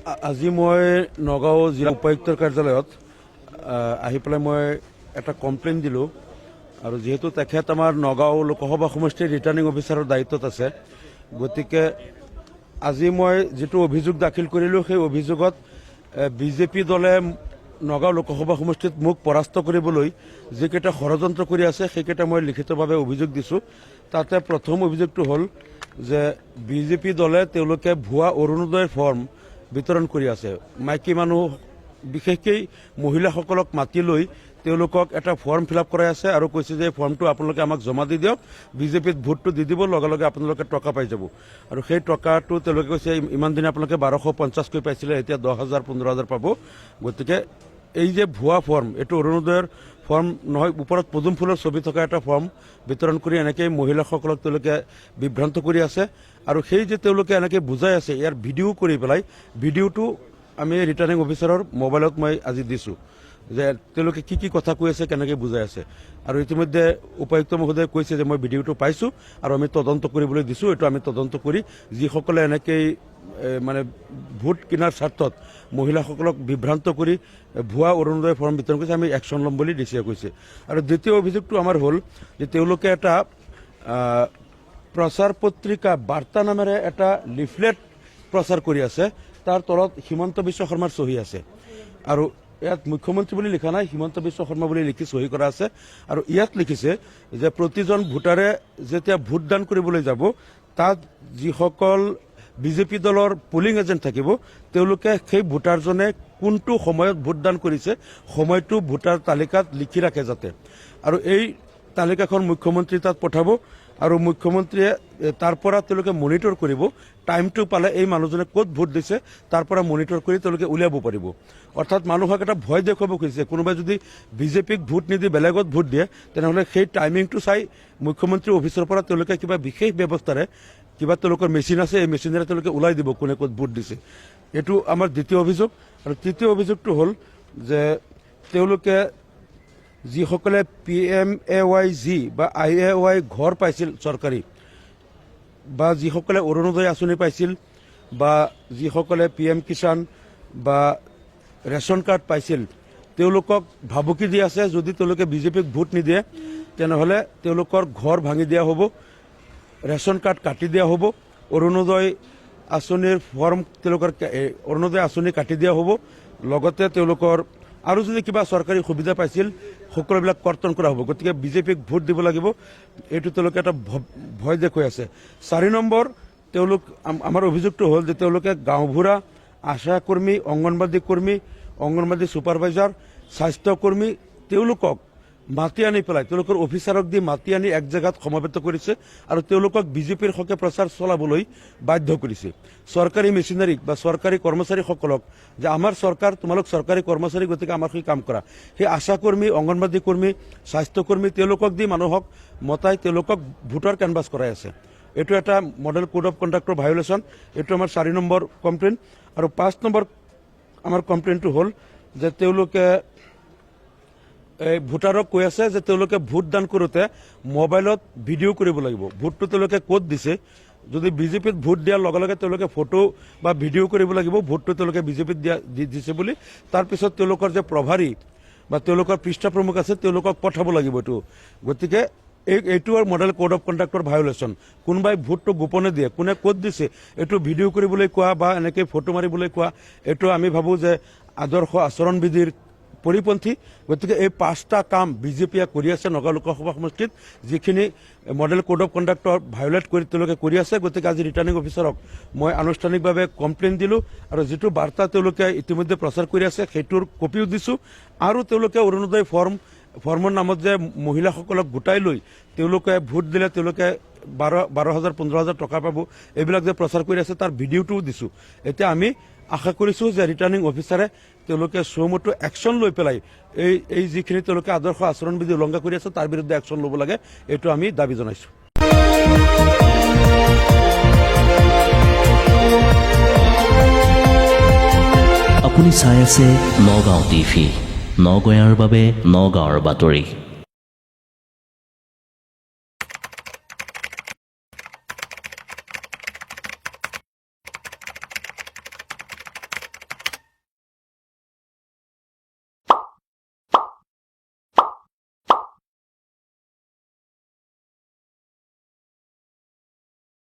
আজি মই নগাঁও জিলা উপায়ুক্তৰ কাৰ্যালয়ত আহি পেলাই মই এটা কমপ্লেইন দিলোঁ আৰু যেহেতু তেখেত আমাৰ নগাঁও লোকসভা সমষ্টিৰ ৰিটাৰ্নিং অফিচাৰৰ দায়িত্বত আছে গতিকে আজি মই যিটো অভিযোগ দাখিল কৰিলোঁ সেই অভিযোগত বিজেপি দলে নগাঁও লোকসভা সমষ্টিত মোক পৰাস্ত কৰিবলৈ যিকেইটা ষড়যন্ত্ৰ কৰি আছে সেইকেইটা মই লিখিতভাৱে অভিযোগ দিছোঁ। তাতে প্ৰথম অভিযোগটো হ'ল যে বিজেপি দলে তেওঁলোকে ভুৱা অৰুণোদয়ৰ ফৰ্ম বিতৰণ কৰি আছে। মাইকী মানুহ বিশেষকৈ মহিলাসকলক মাতি লৈ তেওঁলোকক এটা ফৰ্ম ফিল আপ কৰাই আছে আৰু কৈছে যে ফৰ্মটো আপোনালোকে আমাক জমা দি দিয়ক, বিজেপিত ভোটটো দি দিব, লগে লগে আপোনালোকে টকা পাই যাব। আৰু সেই টকাটো তেওঁলোকে কৈছে ইমান দিনে আপোনালোকে 1250কৈ পাইছিলে, এতিয়া 10,000 15,000 পাব। গতিকে এই যে ভুৱা ফৰ্ম, এইটো অৰুণোদয়ৰ ফৰ্ম নহয়, ওপৰত পদুম ফুলৰ ছবি থকা এটা ফৰ্ম বিতৰণ কৰি এনেকৈ মহিলাসকলক তেওঁলোকে বিভ্ৰান্ত কৰি আছে। আৰু সেই যে তেওঁলোকে এনেকৈ বুজাই আছে, ইয়াৰ ভিডিঅ' কৰি পেলাই ভিডিঅ'টো আমি ৰিটাৰ্নিং অফিচাৰৰ মোবাইলত মই আজি দিছোঁ যে তেওঁলোকে কি কি কথা কৈ আছে, কেনেকৈ বুজাই আছে। আৰু ইতিমধ্যে উপায়ুক্ত মহোদয়ে কৈছে যে মই ভিডিঅ'টো পাইছোঁ আৰু আমি তদন্ত কৰিবলৈ দিছোঁ। এইটো আমি তদন্ত কৰি যিসকলে এনেকৈ মানে ভোট কিনাৰ স্বাৰ্থত মহিলাসকলক বিভ্ৰান্ত কৰি ভুৱা অৰুণোদয় ফৰ্ম বিতৰণ কৰিছে, আমি একশ্যন ল'ম বুলি ডিচিয়ে কৈছে। আৰু দ্বিতীয় অভিযোগটো আমাৰ হ'ল যে তেওঁলোকে এটা প্ৰচাৰ পত্ৰিকা বাৰ্তা নামেৰে এটা লিফলেট প্ৰচাৰ কৰি আছে, তাৰ তলত হিমন্ত বিশ্ব শৰ্মাৰ চহী আছে। আৰু ইয়াত মুখ্যমন্ত্ৰী বুলি লিখা নাই, হিমন্ত বিশ্ব শৰ্মা বুলি লিখি চহী কৰা আছে। আৰু ইয়াত লিখিছে যে প্ৰতিজন ভোটাৰে যেতিয়া ভোটদান কৰিবলৈ যাব, তাত যিসকল বিজেপি দলৰ পলিং এজেণ্ট থাকিব তেওঁলোকে সেই ভোটাৰজনে কোনটো সময়ত ভোটদান কৰিছে সময়টো ভোটাৰ তালিকাত লিখি ৰাখে যাতে। আৰু এই তালিকাখন মুখ্যমন্ত্ৰী তাত পঠাব আৰু মুখ্যমন্ত্ৰীয়ে তাৰ পৰা তেওঁলোকে মনিটৰ কৰিব, টাইমটো পালে এই মানুহজনে ক'ত ভোট দিছে তাৰ পৰা মনিটৰ কৰি তেওঁলোকে উলিয়াব পাৰিব। অৰ্থাৎ মানুহক এটা ভয় দেখুৱাব খুজিছে, কোনোবাই যদি বিজেপিক ভোট নিদি বেলেগত ভোট দিয়ে তেনেহ'লে সেই টাইমিংটো চাই মুখ্যমন্ত্ৰীৰ অফিচৰ পৰা তেওঁলোকে কিবা বিশেষ ব্যৱস্থাৰে কিবা তেওঁলোকৰ মেচিন আছে, এই মেচিনেৰে তেওঁলোকে ওলাই দিব কোনে ক'ত ভোট দিছে। এইটো আমাৰ দ্বিতীয় অভিযোগ। আৰু তৃতীয় অভিযোগটো হ'ল যে তেওঁলোকে যিসকলে PMAYG বা IAY ঘৰ পাইছিল চৰকাৰী, বা যিসকলে অৰুণোদয় আঁচনি পাইছিল, বা যিসকলে PM কিষাণ বা ৰেচন কাৰ্ড পাইছিল, তেওঁলোকক ভাবুকি দি আছে যদি তেওঁলোকে বিজেপিক ভোট নিদিয়ে তেনেহ'লে তেওঁলোকৰ ঘৰ ভাঙি দিয়া হ'ব, ৰেচন কাৰ্ড কাটি দিয়া হ'ব, অৰুণোদয় আঁচনিৰ ফৰ্ম তেওঁলোকৰ অৰুণোদয় আঁচনি কাটি দিয়া হ'ব, লগতে তেওঁলোকৰ আৰু যদি কিবা চৰকাৰী সুবিধা পাইছিল সকলোবিলাক কৰ্তন কৰা হ'ব। গতিকে বিজেপিক ভোট দিব লাগিব, এইটো তেওঁলোকে এটা ভয় দেখুৱাই আছে। 4 নম্বৰ, তেওঁলোক আমাৰ অভিযোগটো হ'ল যে তেওঁলোকে গাঁওবুঢ়া, আশা কৰ্মী, অংগনবাদী কৰ্মী, অংগনবাদী ছুপাৰভাইজাৰ, স্বাস্থ্যকৰ্মী তেওঁলোকক মাতি আনি পেলাই তেওঁলোকৰ অফিচাৰক দি মাতি আনি এক জেগাত সমবেত কৰিছে আৰু তেওঁলোকক বিজেপিৰ হকে প্ৰচাৰ চলাবলৈ বাধ্য কৰিছে। চৰকাৰী মেচিনাৰীক বা চৰকাৰী কৰ্মচাৰীসকলক যে আমাৰ চৰকাৰ, তোমালোক চৰকাৰী কৰ্মচাৰী, গতিকে আমাৰ সেই কাম কৰা, সেই আশা কৰ্মী, অংগনবাদী কৰ্মী, স্বাস্থ্যকৰ্মী তেওঁলোকক দি মানুহক মতাই তেওঁলোকক ভোটাৰ কেনভাছ কৰাই আছে। এইটো এটা মডেল কোড অফ কণ্ডাক্টৰ ভায়োলেশ্যন। এইটো আমাৰ 4 নম্বৰ কমপ্লেইন। আৰু 5 নম্বৰ আমাৰ কমপ্লেইনটো হ'ল যে তেওঁলোকে ভোটাৰক কৈ আছে যে তেওঁলোকে ভোটদান কৰোঁতে মোবাইলত ভিডিঅ' কৰিব লাগিব, ভোটটো তেওঁলোকে ক'ত দিছে। যদি বিজেপিত ভোট দিয়াৰ লগে লগে তেওঁলোকে ফটো বা ভিডিঅ' কৰিব লাগিব ভোটটো তেওঁলোকে বিজেপিত দিছে বুলি। তাৰপিছত তেওঁলোকৰ যে প্ৰভাৰী বা তেওঁলোকৰ পৃষ্ঠা প্ৰমুখ আছে তেওঁলোকক পঠাব লাগিব এইটো। গতিকে এইটো আৰু মডেল কোড অফ কণ্ডাক্টৰ ভায়োলেশ্যন। কোনোবাই ভোটটো গোপনে দিয়ে, কোনে ক'ত দিছে এইটো ভিডিঅ' কৰিবলৈ কোৱা বা এনেকৈ ফটো মাৰিবলৈ কোৱা, এইটো আমি ভাবোঁ যে আদৰ্শ আচৰণবিধিৰ পৰিপন্থী। গতিকে এই 5টা কাম বিজেপিয়ে কৰি আছে নগাঁও লোকসভা সমষ্টিত, যিখিনি model code of conduct violate কৰি তেওঁলোকে কৰি আছে। গতিকে আজি ৰিটাৰ্নিং অফিচাৰক মই আনুষ্ঠানিকভাৱে কমপ্লেইন দিলোঁ আৰু যিটো বাৰ্তা তেওঁলোকে ইতিমধ্যে প্ৰচাৰ কৰি আছে সেইটোৰ কপিও দিছোঁ। আৰু তেওঁলোকে অৰুণোদয় ফৰ্মৰ নামত যে মহিলাসকলক গোটাই লৈ তেওঁলোকে ভোট দিলে তেওঁলোকে 12,000 15,000 টকা পাব, এইবিলাক যে প্ৰচাৰ কৰি আছে তাৰ ভিডিঅ'টোও দিছোঁ। এতিয়া আমি আশা কৰিছোঁ যে ৰিটাৰ্নিং অফিচাৰে তেওঁলোকে চমুটো একশ্যন লৈ পেলাই এই যিখিনি তেওঁলোকে আদৰ্শ আচৰণবিধি উলংঘা কৰি আছে তাৰ বিৰুদ্ধে একশ্যন ল'ব লাগে, এইটো আমি দাবী জনাইছোঁ। আপুনি চাই আছে নগাঁও টিভি, নগঞাৰ বাবে নগাঁৱৰ বাতৰি।